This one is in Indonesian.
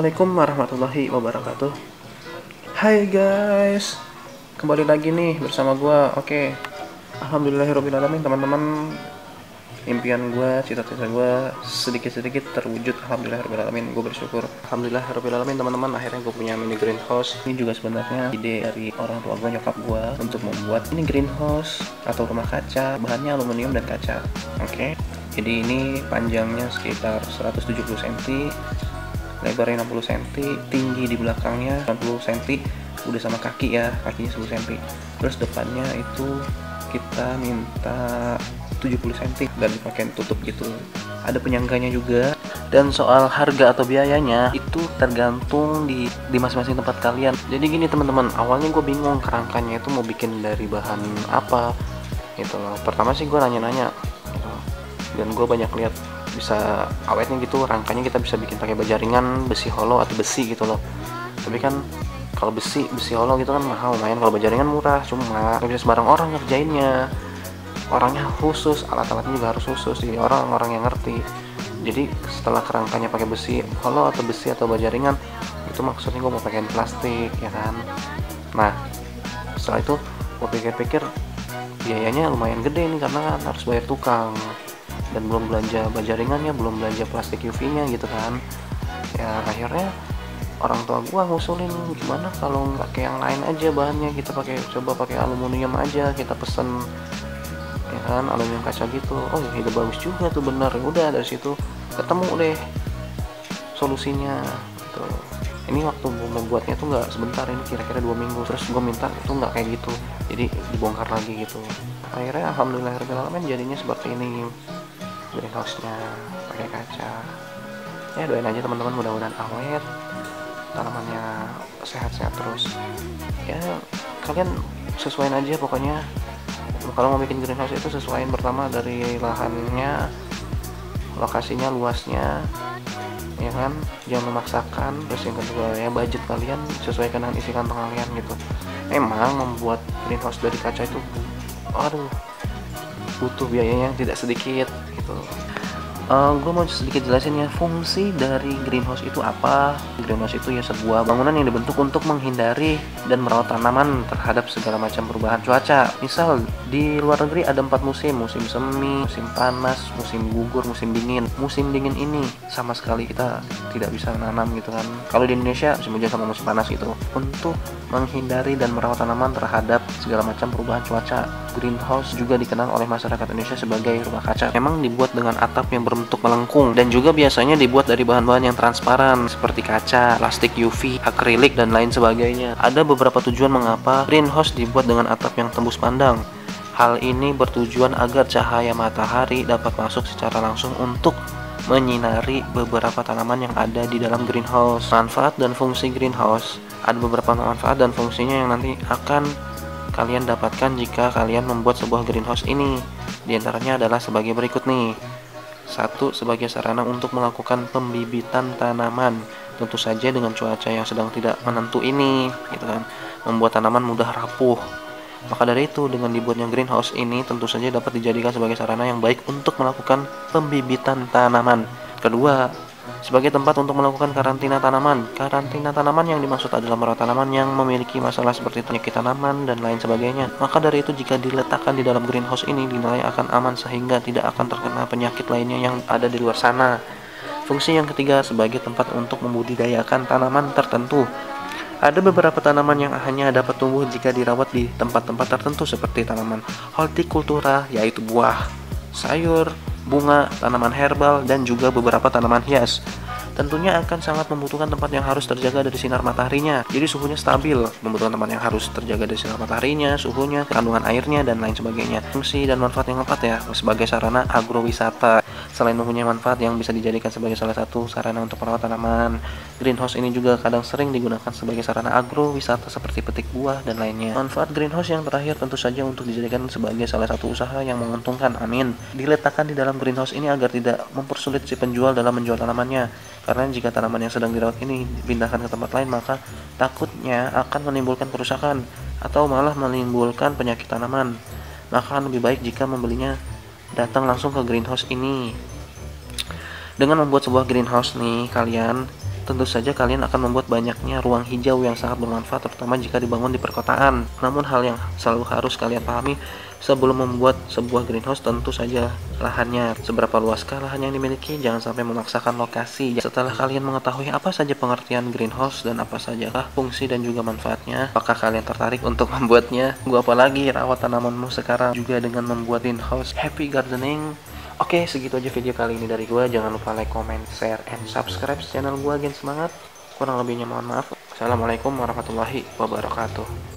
Assalamualaikum warahmatullahi wabarakatuh. Hai guys, kembali lagi nih bersama gua. Oke, alhamdulillahirobbilalamin teman-teman. Impian gua, cita-cita gua sedikit-sedikit terwujud. Alhamdulillahirobbilalamin, gua bersyukur. Alhamdulillahirobbilalamin teman-teman, akhirnya gua punya mini greenhouse. Ini juga sebenarnya ide dari orang tua gua, nyokap gua, untuk membuat ini greenhouse atau rumah kaca, bahannya aluminium dan kaca. Oke, jadi ini panjangnya sekitar 170 cm, lebarnya 60 cm, tinggi di belakangnya 60 cm, udah sama kaki ya, kakinya 10 cm. Terus depannya itu kita minta 70 cm dan dipakai tutup gitu. Ada penyangganya juga. Dan soal harga atau biayanya itu tergantung di masing-masing tempat kalian. Jadi gini teman-teman, awalnya gue bingung kerangkanya itu mau bikin dari bahan apa gitu loh. Pertama sih gue nanya-nanya gitu. Dan gue banyak lihat bisa awetnya gitu, rangkanya kita bisa bikin pakai bajaringan, besi hollow atau besi gitu loh. Tapi kan kalau besi hollow gitu kan mahal lumayan, kalau bajaringan murah, cuma nggak bisa sembarang orang ngerjainnya. Orangnya khusus, alat-alatnya juga harus khusus, jadi orang-orang yang ngerti. Jadi setelah kerangkanya pakai besi hollow atau besi atau bajaringan, itu maksudnya gue mau pakai plastik ya kan. Nah setelah itu gue pikir-pikir biayanya lumayan gede nih, karena kan harus bayar tukang, dan belum belanja bajaringannya, belum belanja plastik UV-nya gitu kan. Ya akhirnya orang tua gua ngusulin, gimana kalau nggak kayak yang lain aja bahannya, kita coba pakai aluminium aja, kita pesen ya kan, aluminium kaca gitu. Oh ya ide bagus juga tuh, bener. Udah dari situ ketemu deh solusinya gitu. Ini waktu membuatnya tuh nggak sebentar, ini kira-kira 2 minggu. Terus gue minta tuh nggak kayak gitu, jadi dibongkar lagi gitu. Akhirnya alhamdulillahirobbilalamin jadinya seperti ini greenhouse-nya pakai kaca. Ya doain aja teman-teman, mudah-mudahan awet, tanamannya sehat-sehat terus. Ya kalian sesuaiin aja pokoknya. Kalau mau bikin greenhouse itu sesuaiin pertama dari lahannya, lokasinya, luasnya ya kan, jangan memaksakan. Terus yang kedua ya budget kalian, sesuaikan dengan isi kantong kalian gitu. Emang membuat greenhouse dari kaca itu butuh biayanya yang tidak sedikit gitu. Gue mau sedikit jelasin ya, fungsi dari greenhouse itu apa. Greenhouse itu ya sebuah bangunan yang dibentuk untuk menghindari dan merawat tanaman terhadap segala macam perubahan cuaca. Misal di luar negeri ada 4 musim: musim semi, musim panas, musim gugur, musim dingin. Musim dingin ini sama sekali kita tidak bisa nanam gitu kan. Kalau di Indonesia musim hujan sama musim panas gitu. Untuk menghindari dan merawat tanaman terhadap segala macam perubahan cuaca, greenhouse juga dikenal oleh masyarakat Indonesia sebagai rumah kaca. Memang dibuat dengan atap yang berbentuk melengkung, dan juga biasanya dibuat dari bahan-bahan yang transparan seperti kaca, plastik UV, akrilik, dan lain sebagainya. Ada beberapa tujuan mengapa greenhouse dibuat dengan atap yang tembus pandang. Hal ini bertujuan agar cahaya matahari dapat masuk secara langsung untuk menyinari beberapa tanaman yang ada di dalam greenhouse. Manfaat dan fungsi greenhouse: ada beberapa manfaat dan fungsinya yang nanti akan kalian dapatkan jika kalian membuat sebuah greenhouse ini. Di antaranya adalah sebagai berikut nih. 1. Sebagai sarana untuk melakukan pembibitan tanaman. Tentu saja dengan cuaca yang sedang tidak menentu ini gitu kan, membuat tanaman mudah rapuh. Maka dari itu, dengan dibuatnya greenhouse ini tentu saja dapat dijadikan sebagai sarana yang baik untuk melakukan pembibitan tanaman. Kedua, sebagai tempat untuk melakukan karantina tanaman. Karantina tanaman yang dimaksud adalah merawat tanaman yang memiliki masalah seperti penyakit tanaman dan lain sebagainya. Maka dari itu, jika diletakkan di dalam greenhouse ini dinilai akan aman sehingga tidak akan terkena penyakit lainnya yang ada di luar sana. Fungsi yang ketiga, sebagai tempat untuk membudidayakan tanaman tertentu. Ada beberapa tanaman yang hanya dapat tumbuh jika dirawat di tempat-tempat tertentu, seperti tanaman hortikultura, yaitu buah, sayur, bunga, tanaman herbal, dan juga beberapa tanaman hias. Tentunya akan sangat membutuhkan tempat yang harus terjaga dari sinar mataharinya, jadi suhunya stabil. Membutuhkan tempat yang harus terjaga dari sinar mataharinya, suhunya, kandungan airnya, dan lain sebagainya. Fungsi dan manfaat yang keempat ya, sebagai sarana agrowisata. Selain mempunyai manfaat yang bisa dijadikan sebagai salah satu sarana untuk merawat tanaman, greenhouse ini juga kadang sering digunakan sebagai sarana agrowisata seperti petik buah dan lainnya. Manfaat greenhouse yang terakhir tentu saja untuk dijadikan sebagai salah satu usaha yang menguntungkan. Amin. Diletakkan di dalam greenhouse ini agar tidak mempersulit si penjual dalam menjual tanamannya. Karena jika tanaman yang sedang dirawat ini dipindahkan ke tempat lain, maka takutnya akan menimbulkan kerusakan atau malah menimbulkan penyakit tanaman. Maka lebih baik jika membelinya datang langsung ke greenhouse ini. Dengan membuat sebuah greenhouse nih, kalian tentu saja kalian akan membuat banyaknya ruang hijau yang sangat bermanfaat, terutama jika dibangun di perkotaan. Namun hal yang selalu harus kalian pahami sebelum membuat sebuah greenhouse, tentu saja lahannya. Seberapa luaskah lahan yang dimiliki? Jangan sampai memaksakan lokasi. Setelah kalian mengetahui apa saja pengertian greenhouse dan apa sajakah fungsi dan juga manfaatnya, apakah kalian tertarik untuk membuatnya? Gua apalagi rawat tanamanmu sekarang juga dengan membuat greenhouse. Happy gardening. Oke, segitu aja video kali ini dari gua. Jangan lupa like, comment, share, and subscribe channel gua. Gen semangat. Kurang lebihnya mohon maaf. Assalamualaikum warahmatullahi wabarakatuh.